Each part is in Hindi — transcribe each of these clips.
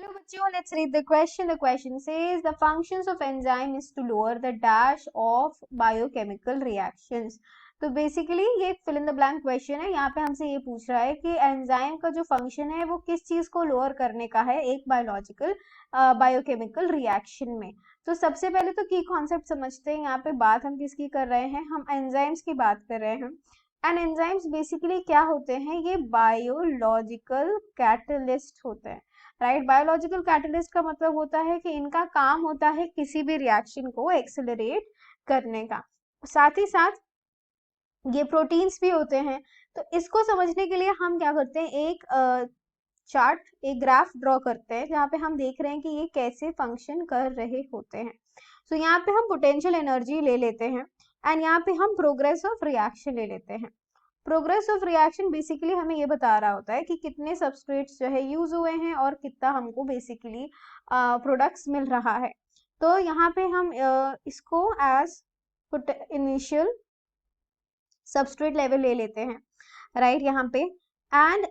Hello बच्चों, let's read the question. The question says the functions of enzyme is to lower the dash of biochemical reactions. तो बेसिकली ये fill in the blank question है. यहाँ पे हमसे ये पूछ रहा है कि एंजाइम का जो फंक्शन है वो किस चीज को लोअर करने का है एक बायोकेमिकल रिएक्शन में. तो सबसे पहले तो की कॉन्सेप्ट समझते हैं. यहाँ पे बात हम किसकी कर रहे हैं, हम एंजाइम्स की बात कर रहे हैं. एंड एंजाइम्स बेसिकली क्या होते हैं, ये बायोलॉजिकल कैटलिस्ट होते हैं. राइट, बायोलॉजिकल कैटलिस्ट का मतलब होता है कि इनका काम होता है किसी भी रिएक्शन को एक्सेलरेट करने का. साथ ही साथ ये प्रोटीन्स भी होते हैं. तो इसको समझने के लिए हम क्या करते हैं, एक चार्ट, एक ग्राफ ड्रॉ करते हैं जहाँ पे हम देख रहे हैं कि ये कैसे फंक्शन कर रहे होते हैं. तो यहाँ पे हम पोटेंशियल एनर्जी ले लेते हैं एंड यहाँ पे हम प्रोग्रेस ऑफ रिएक्शन ले लेते हैं. प्रोग्रेस ऑफ रिएक्शन बेसिकली हमें ये बता रहा होता है कि कितने सबस्ट्रेट्स जो है यूज हुए हैं और कितना हमको बेसिकली प्रोडक्ट्स मिल रहा है. तो यहाँ पे हम इसको एज इनिशियल सबस्ट्रेट लेवल ले लेते हैं. राइट, यहाँ पे एंड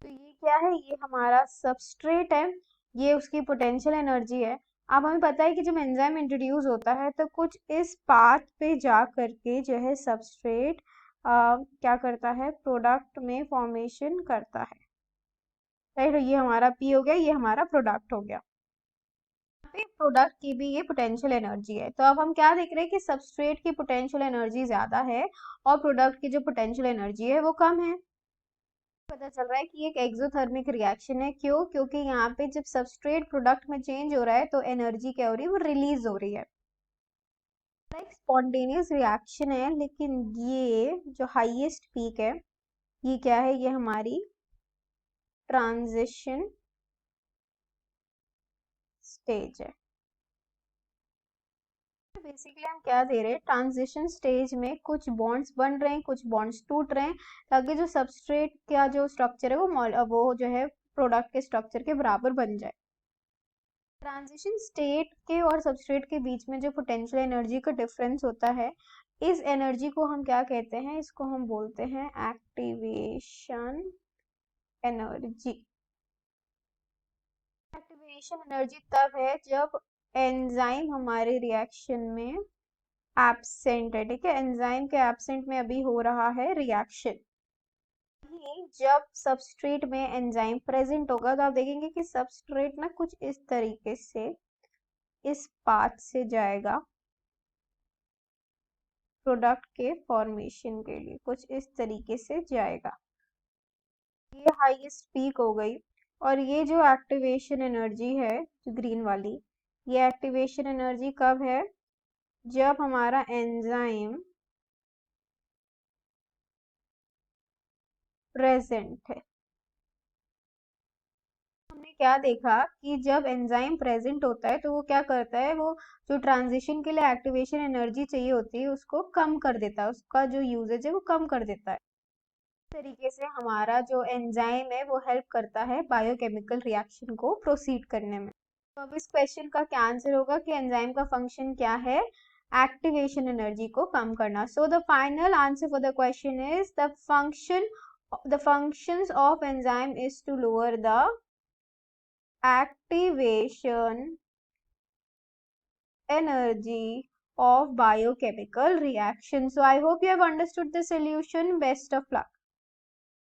तो ये क्या है, ये हमारा सबस्ट्रेट है, ये उसकी पोटेंशियल एनर्जी है. अब हमें पता है कि जब एंजाइम इंट्रोड्यूस होता है तो कुछ इस पाथ पे जा करके जो है सबस्ट्रेट क्या करता है, प्रोडक्ट में फॉर्मेशन करता है. राइट, ये हमारा पी हो गया, ये हमारा प्रोडक्ट हो गया. प्रोडक्ट की भी ये पोटेंशियल एनर्जी है. तो अब हम क्या देख रहे हैं कि सबस्ट्रेट की पोटेंशियल एनर्जी ज्यादा है और प्रोडक्ट की जो पोटेंशियल एनर्जी है वो कम है. पता चल रहा है कि एक एक्सोथर्मिक रिएक्शन है. क्यों? क्योंकि यहाँ पे जब सबस्ट्रेट प्रोडक्ट में चेंज हो रहा है तो एनर्जी क्या हो रही है, वो रिलीज हो रही है. एक स्पॉन्टेनियस रिएक्शन है, लेकिन ये जो हाईएस्ट पीक है ये क्या है, ये हमारी ट्रांजिशन स्टेज है. बेसिकली हम क्या दे रहे हैं, ट्रांजिशन स्टेज में कुछ बॉन्ड्स बन रहे हैं, कुछ बॉन्ड्स टूट रहे हैं ताकि जो सबस्ट्रेट का जो स्ट्रक्चर है वो जो है प्रोडक्ट के स्ट्रक्चर के बराबर बन जाए. ट्रांजिशन स्टेट के और सबस्ट्रेट के बीच में जो पोटेंशियल एनर्जी का डिफरेंस होता है, इस एनर्जी को हम क्या कहते हैं, इसको हम बोलते हैं एक्टिवेशन एनर्जी. एक्टिवेशन एनर्जी तब है जब एंजाइम हमारे रिएक्शन में एब्सेंट है. ठीक है, एंजाइम के एब्सेंट में अभी हो रहा है रिएक्शन. जब सबस्ट्रेट में एंजाइम प्रेजेंट होगा तो आप देखेंगे कि सबस्ट्रेट ना कुछ इस तरीके से इस पाथ से जाएगा प्रोडक्ट के फॉर्मेशन के लिए, कुछ इस तरीके से जाएगा. ये हाईएस्ट पीक हो गई. और ये जो एक्टिवेशन एनर्जी है जो ग्रीन वाली, ये एक्टिवेशन एनर्जी कब है, जब हमारा एंजाइम प्रेजेंट है. हमने क्या देखा कि जब एंजाइम प्रेजेंट होता है तो वो क्या करता है, वो जो ट्रांजिशन के लिए एक्टिवेशन एनर्जी चाहिए होती है उसको कम कर देता है, उसका जो यूजेज है वो कम कर देता है. इस तरीके से हमारा जो एंजाइम है वो हेल्प करता है बायोकेमिकल रिएक्शन को प्रोसीड करने में. तो अब इस क्वेश्चन का क्या आंसर होगा कि एंजाइम का फंक्शन क्या है, एक्टिवेशन एनर्जी को कम करना. So the final answer for the question is the functions of enzyme is to lower the activation energy of biochemical reaction. So I hope you have understood the solution. Best of luck.